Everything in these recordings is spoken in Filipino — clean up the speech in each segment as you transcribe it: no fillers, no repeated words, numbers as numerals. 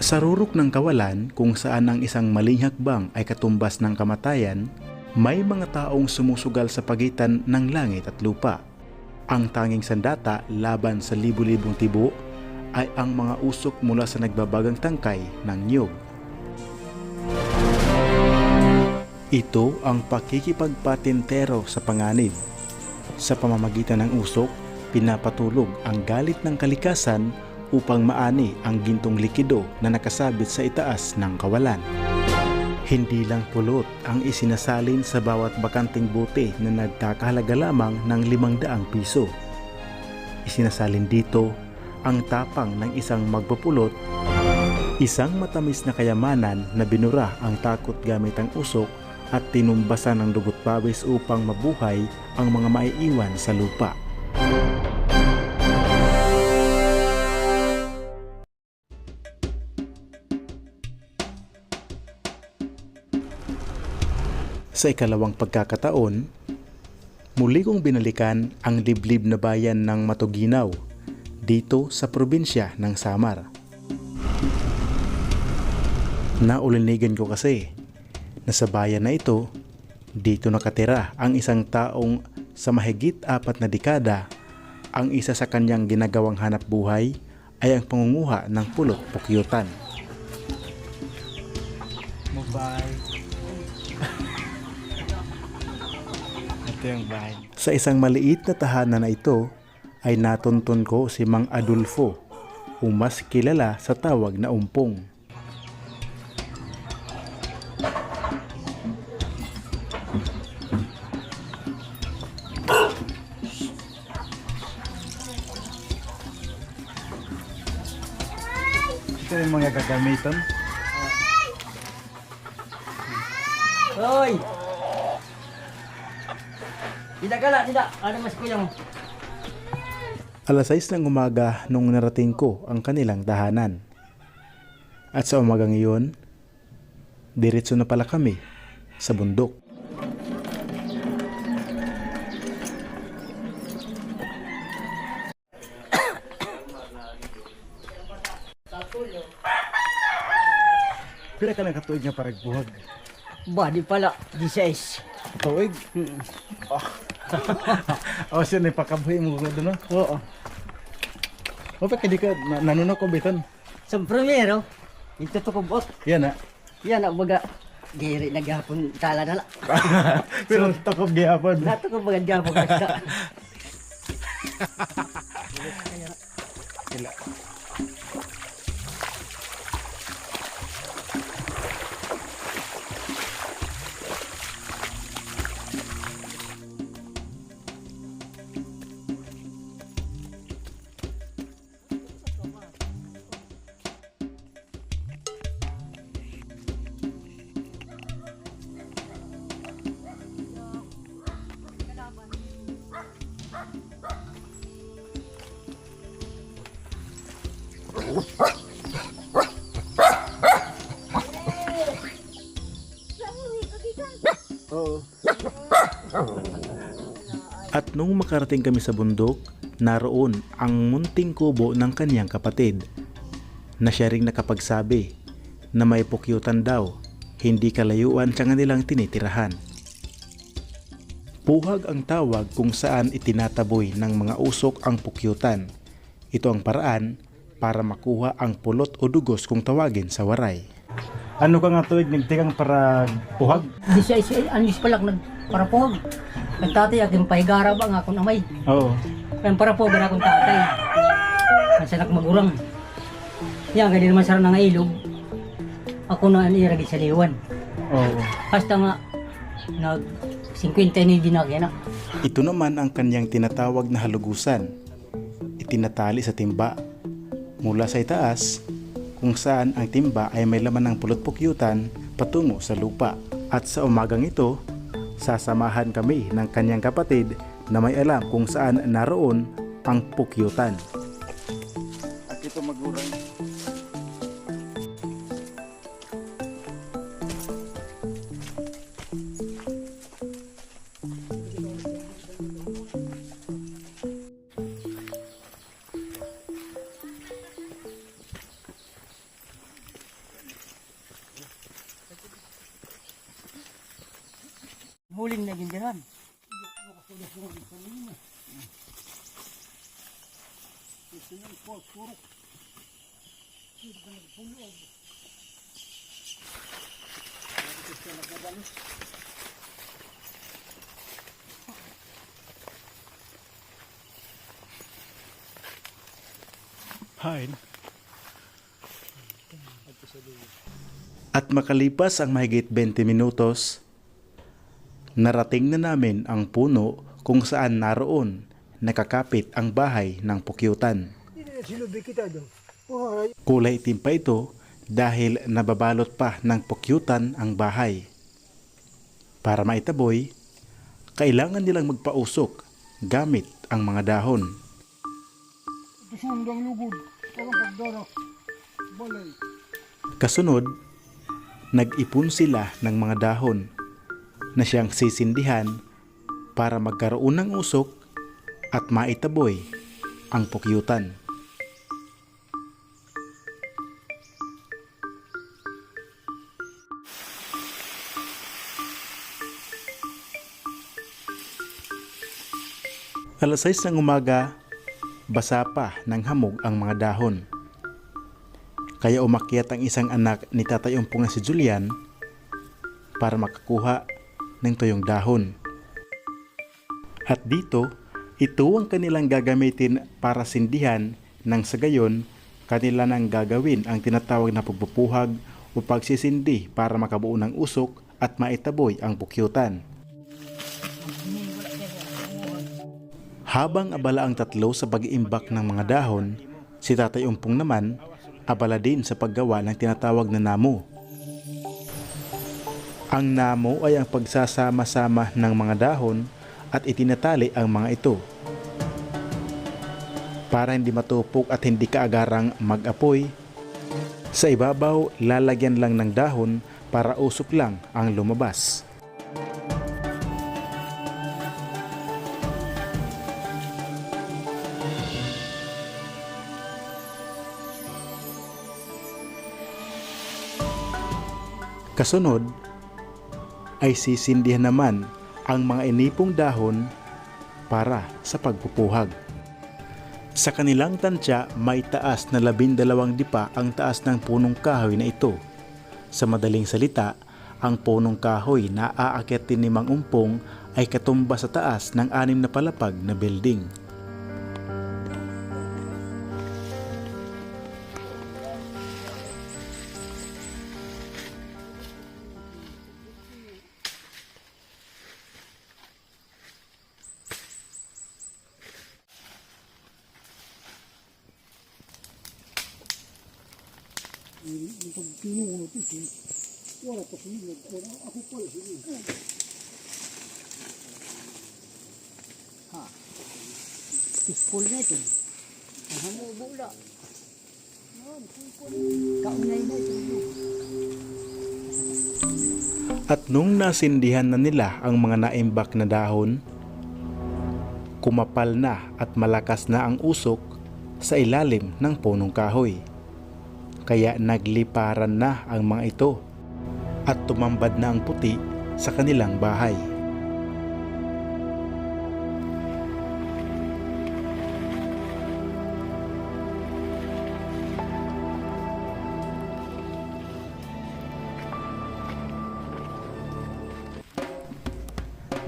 Sa rurok ng kawalan kung saan ang isang maling hakbang ay katumbas ng kamatayan, may mga taong sumusugal sa pagitan ng langit at lupa. Ang tanging sandata laban sa libu-libong tibo ay ang mga usok mula sa nagbabagang tangkay ng niyog. Ito ang pakikipagpatintero sa panganib. Sa pamamagitan ng usok, pinapatulog ang galit ng kalikasan upang maani ang gintong likido na nakasabit sa itaas ng kawalan. Hindi lang pulot ang isinasalin sa bawat bakanting bote na nagkakahalaga lamang ng 500 piso. Isinasalin dito ang tapang ng isang magpupulot, isang matamis na kayamanan na binura ang takot gamit ang usok at tinumbasan ng dugot pawis upang mabuhay ang mga maiiwan sa lupa. Sa ikalawang pagkakataon, muli kong binalikan ang liblib na bayan ng Matuginaw dito sa probinsya ng Samar. Naulinigan ko kasi na sa bayan na ito, dito nakatira ang isang taong sa mahigit 4 na dekada, ang isa sa kanyang ginagawang hanap buhay ay ang pangunguha ng pulot-pukyutan. Mobile. Sa isang maliit na tahanan na ito ay natuntun ko si Mang Adolfo, o mas kilala sa tawag na Umpong. Ito yung mga gagamitan. Hoy! Tidak galak, tidak. Ada mas kuyang. Alas 6 ng umaga nung narating ko ang kanilang tahanan. At sa umagang iyon, diretso na pala kami sa bundok. Pila ka lang katuig nga parang buhag. Bah, di pala. 16. Tuig? O siya na pakabuhi mo doon, no? Oo. O pa kaya di ka nanunok ko bitan? Sa primero, ito to kubot. Yan na. Yan ang baga. Giri na gapon tala na la. Pero takob gihapon. Nato ko baga gapon kasta. At nung makarating kami sa bundok, naroon ang munting kubo ng kanyang kapatid na siya ring nakapagsabi na may pukyutan daw, hindi kalayuan sa kanilang tinitirahan. Puhag ang tawag kung saan itinataboy ng mga usok ang pukyutan. Ito ang paraan para makuha ang pulot o dugos kung tawagin sa waray. Ano ka nga tuwid nagtikang para puhag? Di siya anis palak para pohog. Ang tatay aking pahigara ba nga akong amay. Oo. Kaya para pohog na akong tatay. Kasi nakmagurang. Yan, kaya naman sarang nga ilog. Ako na iragay sa liwan. Oo. Hasta nga, nag 50 ni dinagyan na. Ito naman ang kanyang tinatawag na halugusan. Itinatali sa timba mula sa itaas kung saan ang timba ay may laman ng pulot-pukyutan patungo sa lupa. At sa umagang ito, sasamahan kami ng kanyang kapatid na may alam kung saan naroon ang pukyutan. At ito magurang. Huling na gindihan. Hain. At makalipas ang mahigit 20 minutos, narating na namin ang puno kung saan naroon nakakapit ang bahay ng pukyutan. Kulay itim pa ito dahil nababalot pa ng pukyutan ang bahay. Para maitaboy, kailangan nilang magpausok gamit ang mga dahon. Kasunod, nag-ipon sila ng mga dahon na siyang sisindihan para magkaroon ng usok at maitaboy ang pukyutan. Alas 6 ng umaga, basa pa ng hamog ang mga dahon. Kaya umakyat ang isang anak ni Tatay Umpong na si Julian para makakuha ng tuyong dahon. At dito, ito ang kanilang gagamitin para sindihan nang sa gayon kanila nang gagawin ang tinatawag na pagpupuhag o pagsisindi para makabuo ng usok at maitaboy ang pukyutan. Habang abala ang tatlo sa pag-iimbak ng mga dahon, si Tatay Umpong naman abala din sa paggawa ng tinatawag na namo. Ang namo ay ang pagsasama-sama ng mga dahon at itinatali ang mga ito para hindi matupok at hindi kaagarang mag-apoy. Sa ibabaw, lalagyan lang ng dahon para usok lang ang lumabas. Kasunod ay sisindihan naman ang mga inipong dahon para sa pagpupuhag. Sa kanilang tansya, may taas na 12 dipa ang taas ng punong kahoy na ito. Sa madaling salita, ang punong kahoy na aakyatin ni Mang Umpong ay katumba sa taas ng 6 na palapag na building. Ispul na ito. Ang bula. Kaunay na ito. At nung nasindihan na nila ang mga naimbak na dahon, kumapal na at malakas na ang usok sa ilalim ng punong kahoy. Kaya nagliparan na ang mga ito at tumambad na ang puti sa kanilang bahay.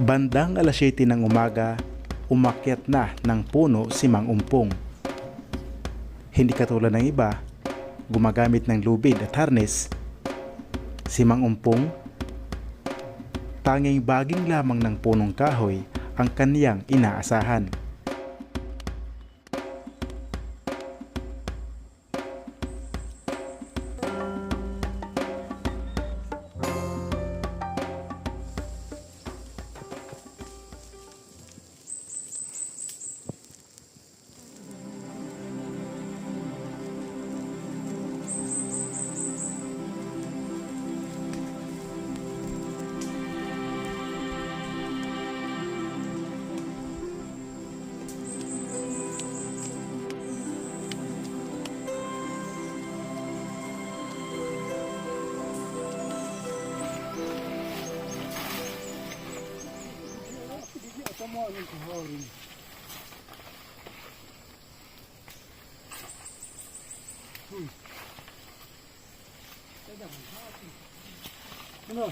Bandang alas 7 ng umaga, umakyat na ng puno si Mang Umpong. Hindi katulad ng iba, gumagamit ng lubid at harness. Si Mang Umpong, tanging baging lamang ng punong kahoy ang kaniyang inaasahan. mo ng kahorin. Ano?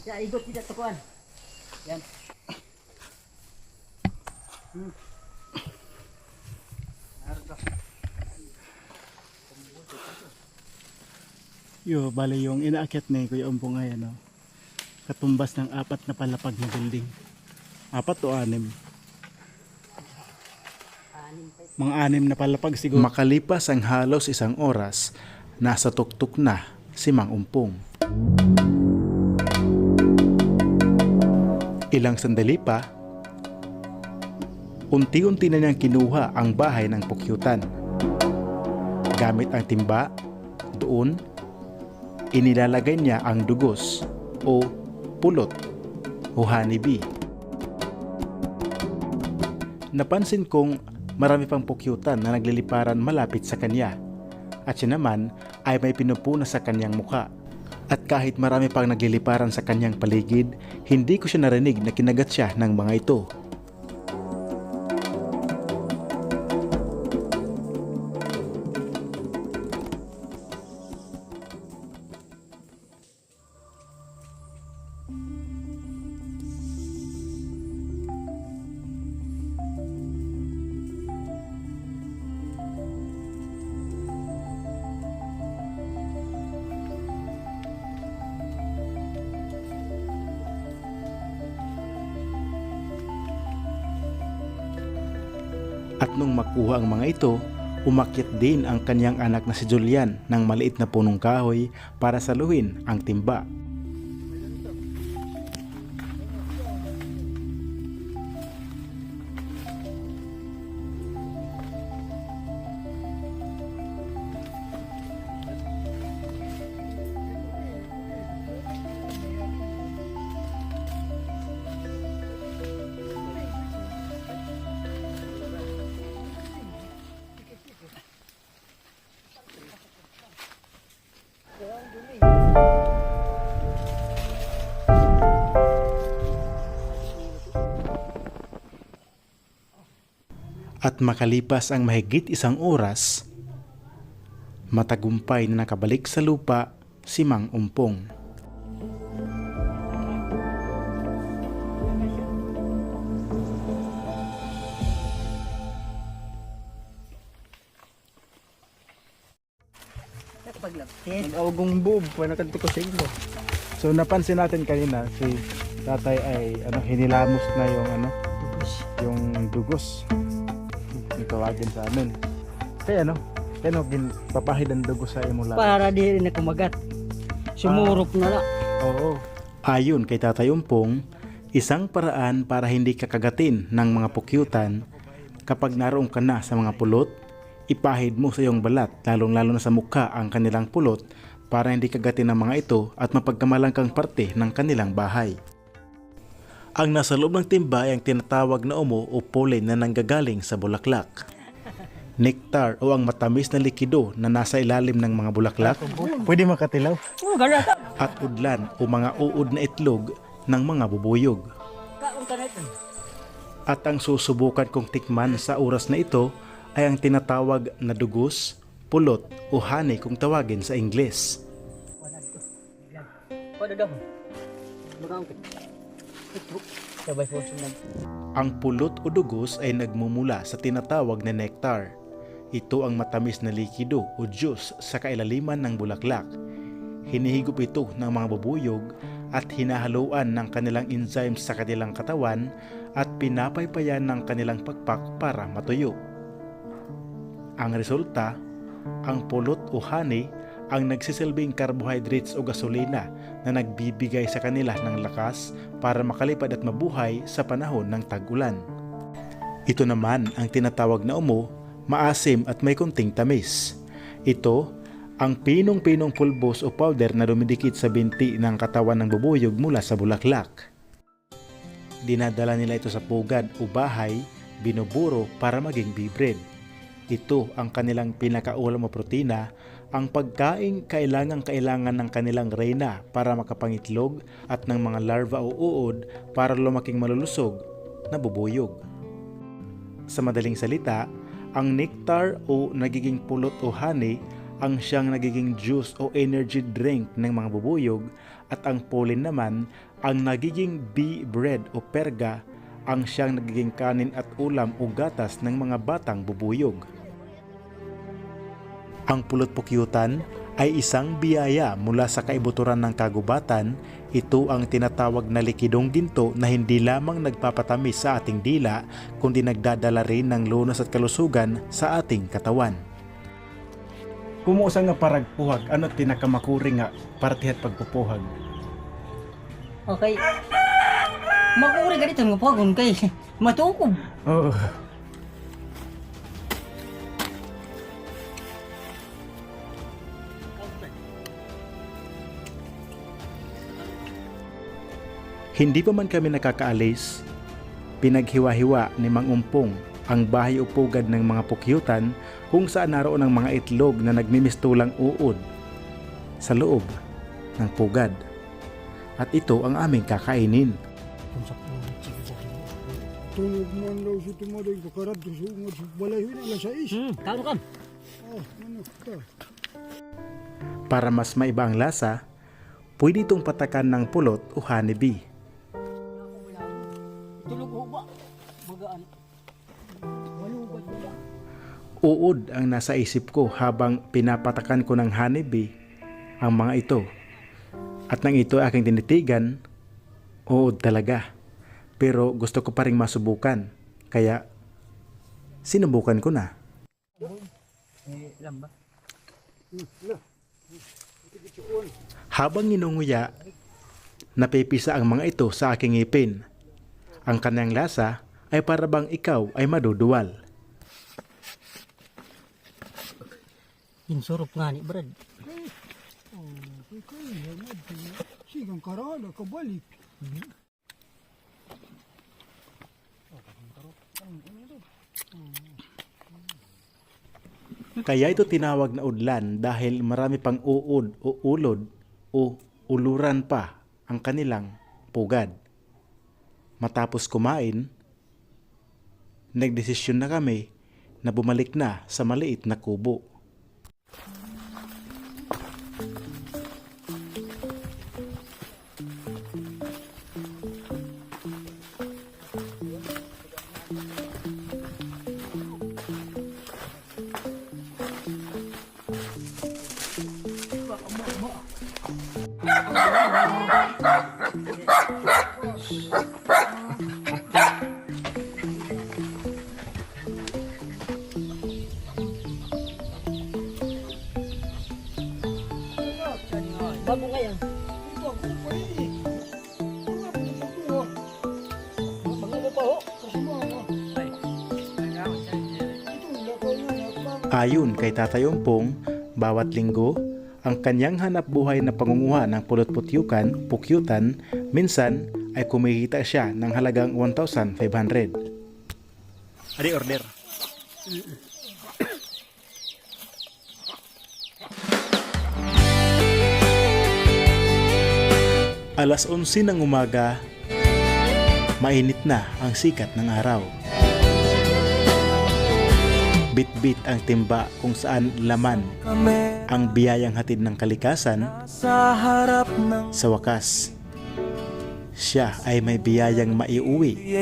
Ya, ikut tidak tukuan. Yan. Yo, bali yung inaakyat ni Kuya Umpong ngayon, no? Katumbas ng 4 na palapag na building. 4 o 6? Mga 6 na palapag siguro. Makalipas ang halos 1 oras, nasa tuktok na si Mang Umpong. Ilang sandali pa, unti-unti na niyang kinuha ang bahay ng pukyutan. Gamit ang timba, doon, inilalagay niya ang dugos o pulot o honeybee. Napansin kong marami pang pukyutan na nagliliparan malapit sa kanya at siya naman ay may pinupuna sa kanyang mukha. At kahit marami pang nagliliparan sa kanyang paligid, hindi ko siya narinig na kinagat siya ng mga ito. At nung makuha ang mga ito, umakyat din ang kanyang anak na si Julian ng maliit na punong kahoy para saluhin ang timba. At makalipas ang mahigit 1 oras, matagumpay na nakabalik sa lupa si Mang Umpong. Paglapit. Nag-augong boob, pwede nakanto ko sa inyo. So napansin natin kanina si tatay ay hinilamos na yung dugos. Yung tawagin sa amin. Kaya papahid ang dugos sa imo lang. Para di rin na kumagat. Sumurop na lang. Oo. Ayon kay Tatay Umpong, isang paraan para hindi kakagatin ng mga pukyutan kapag naroon ka na sa mga pulot, ipahid mo sa iyong balat, lalong-lalo na sa mukha ang kanilang pulot para hindi kagatin ng mga ito at mapagkamalang kang parte ng kanilang bahay. Ang nasa loob ng timba ay ang tinatawag na umo o pollen na nanggagaling sa bulaklak. Nectar o ang matamis na likido na nasa ilalim ng mga bulaklak Pwede makatilaw. Ganata. at udlan o mga uod na itlog ng mga bubuyog. Kaunta na ito. At ang susubukan kong tikman sa oras na ito ay ang tinatawag na dugos, pulot o honey kung tawagin sa Ingles. Pada dah. Bagang. Sabay po siya. Ang pulot o dugos ay nagmumula sa tinatawag na nectar. Ito ang matamis na likido o juice sa kailaliman ng bulaklak. Hinihigop ito ng mga bubuyog at hinahaluan ng kanilang enzymes sa kanilang katawan at pinapaypayan ng kanilang pakpak para matuyo. Ang resulta, ang pulot o honey ang nagsisilbing carbohydrates o gasolina na nagbibigay sa kanila ng lakas para makalipad at mabuhay sa panahon ng tag-ulan. Ito naman ang tinatawag na umo, maasim at may konting tamis. Ito ang pinong-pinong pulbos o powder na dumidikit sa binti ng katawan ng bubuyog mula sa bulaklak. Dinadala nila ito sa pugad o bahay, binuburo para maging bee bread. Ito ang kanilang pinakaulam o protina, ang pagkain kailangan ng kanilang reyna para makapangitlog at ng mga larva o uod para lumaking malulusog na bubuyog. Sa madaling salita, ang nectar o nagiging pulot o honey ang siyang nagiging juice o energy drink ng mga bubuyog at ang pollen naman ang nagiging bee bread o perga ang siyang nagiging kanin at ulam o gatas ng mga batang bubuyog. Ang pulot pukyutan ay isang biyaya mula sa kaibuturan ng kagubatan. Ito ang tinatawag na likidong ginto na hindi lamang nagpapatamis sa ating dila kundi nagdadala rin ng lunas at kalusugan sa ating katawan. Kumuusa nga paragpuhag, ano tinakamakuri nga partihat pagpupuhag? Okay. Makuri ka dito nga pagon kay matukob. Oo. Hindi pa man kami nakakaalis, pinaghiwa-hiwa ni Mang Umpong ang bahay o pugad ng mga pukyutan kung saan naroon ang mga itlog na nagmimistulang uod sa loob ng pugad. At ito ang aming kakainin. Tunog man daw si tumaday kakarad sa ungod sa balay na alas 6. Kaon kam. Ano ka? Para mas maiba ang lasa, pwede itong patakan ng pulot o honeybee. Tulog ho ba? Magaan. Malubat ba? Uod ang nasa isip ko habang pinapatakan ko ng honeybee ang mga ito. At nang ito aking tinitigan, uod talaga. Pero gusto ko pa rin masubukan. Kaya sinubukan ko na. Lamba. Habang ninunguya, napipisa ang mga ito sa aking ngipin. Ang kanyang lasa ay para bang ikaw ay maduduwal. Insurop nga ni Brad. Sigang karala kabalik. Kaya ito tinawag na udlan dahil marami pang uod o ulod o uluran pa ang kanilang pugad. Matapos kumain, nagdesisyon na kami na bumalik na sa maliit na kubo. Bago ngayon. Mga pa ho. Ayon kay Tatay Umpong, bawat linggo, ang kanyang hanap buhay na pangunguha ng pulot pukyutan, minsan ay kumikita siya ng halagang 1,500. Adi order. Alas 11 ng umaga, mainit na ang sikat ng araw. Bit-bit ang timba kung saan laman ang biyayang hatid ng kalikasan. Sa wakas, siya ay may biyayang maiuwi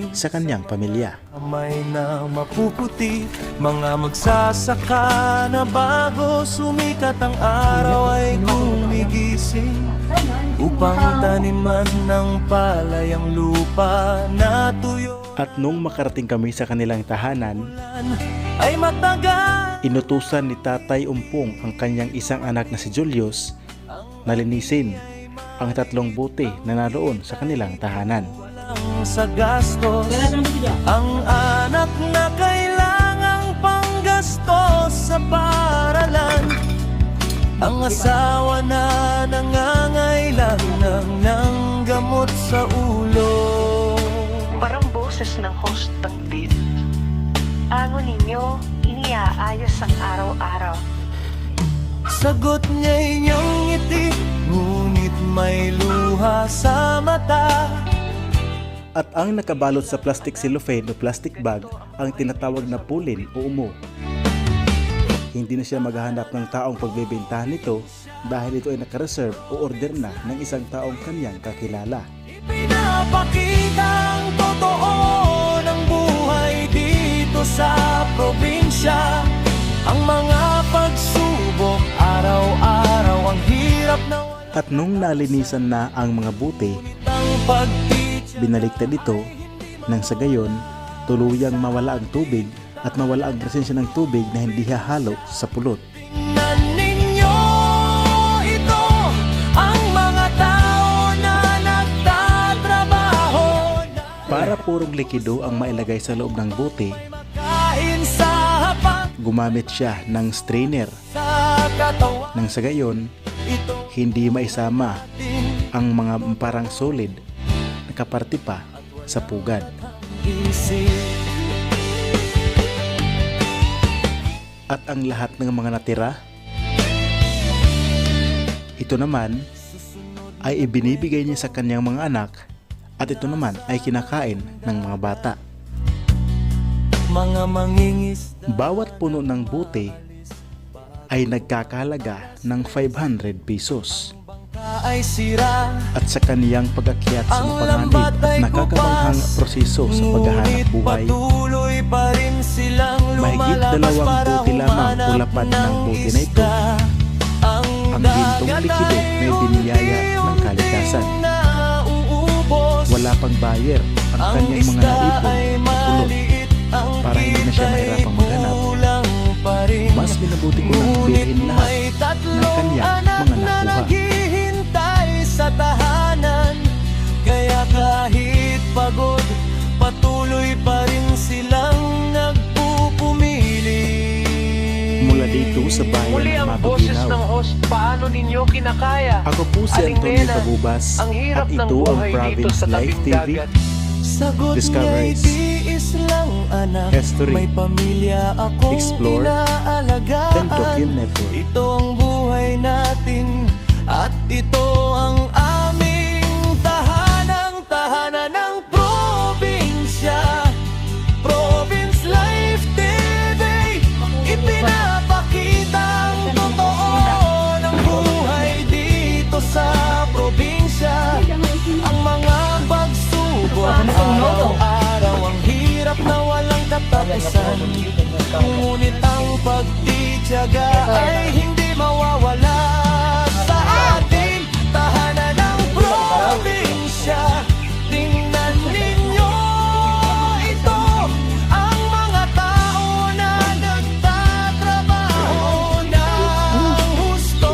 sa kanyang pamilya. Kamay na mapuputi, mga magsasaka na bago sumikat ang araw ay gumigising upang taniman ng palay ang lupa na tuyo. At nung makarating kami sa kanilang tahanan, Ay matagal inutusan ni Tatay Umpong ang kanyang isang anak na si Julius na linisin ang 3 bote na naroon sa kanilang tahanan. walang sa gastos. Ang anak na kailangang panggastos sa paaralan. Ang asawa na nangangailangan ng gamot sa ulo. Parang boses ng host ng beat. Ano ninyo, iniaayos ang araw-araw. Sagot niya'y iyong ngiti, ngunit may luha sa mata. At ang nakabalot sa plastic cellophane o plastic bag ang tinatawag na pulin o umo. Hindi na siya maghahanap ng taong pagbebentahan nito dahil ito ay nakareserve o order na ng isang taong kanyang kakilala. Pinapakita ang totoo ng buhay dito sa probinsya. Ang mga pagsubok, araw-araw ang hirap na At nung nalinisan na ang mga buti, walang pagtitya. binaliktad ito nang sa gayon tuluyang mawala ang tubig at mawala ang presensya ng tubig na hindi hahalo sa pulot. Tingnan ninyo ito, ang mga tao na nagtatrabaho na Para purong likido ang mailagay sa loob ng buti, kain sa hapag gumamit siya ng strainer sa katawan. nang sa gayon Ito hindi maisama din ang mga parang solid na kaparti pa sa pugad. isip. At ang lahat ng mga natira, ito naman ay ibinibigay niya sa kanyang mga anak at ito naman ay kinakain ng mga bata. Mga mangingis Bawat puno ng buti ay nagkakahalaga ng 500 pesos. ay sira. At sa kaniyang pag-akyat sa Ang panganib lambat at ay nakakabanghang kupas, proseso sa paghahanap ngunit buhay, patuloy pa rin silang mahigit lumalabas 2 para buti lamang humanap ulapad ng ng buti na ito isda. ang gintong likido na ibiniyaya ng kalikasan. Wala pang buyer ang kanyang mga naipon at pulot para hindi na siya mahirapang maghanap. Mas minabuti ko nang bilhin lahat ng kanyang mga nakuha. naghihintay sa tahanan. Kaya kahit pagod, patuloy pa rin silang nagpupumili. Mula dito sa bayan Muli ng ang boses ng Mabuginaw, host, paano ninyo kinakaya? ako po si Aling Antonio Nena, Cabubas ang hirap at ng ito ang buhay dito Province sa Life tabing TV. dagat. Sagot Discoveries, niya'y tiis lang anak. History, May pamilya akong Explore, inaalagaan. and Document Network. Ito ang buhay natin at ito ang aming tahanang tahanan ng probinsya. Province Life TV, ipinapakita ang totoo ng buhay dito sa probinsya. Ang mga pagsubok, araw-araw ang hirap na walang katapusan. Ngunit ang pagtityaga ay hindi mawawala sa ating tahanan ng probinsya. Tingnan ninyo ito, ang mga tao na nagtatrabaho ng husto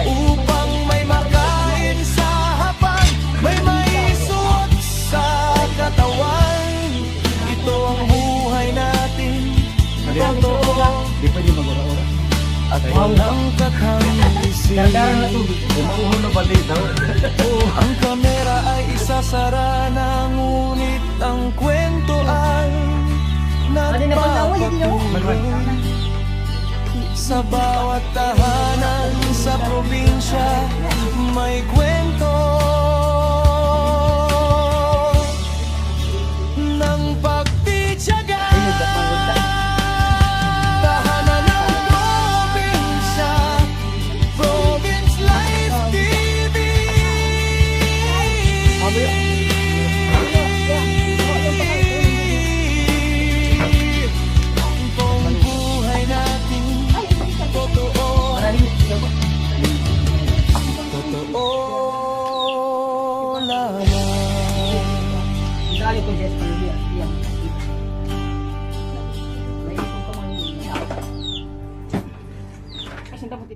upang may makain sa hapag, may maisuot sa katawan. Ito ang buhay natin, totoo at walang kakamalisin. Ang kamera ay isasara na, ngunit ang kwento ay nagpapatuloy. Sa bawat tahanan sa probinsya may kwento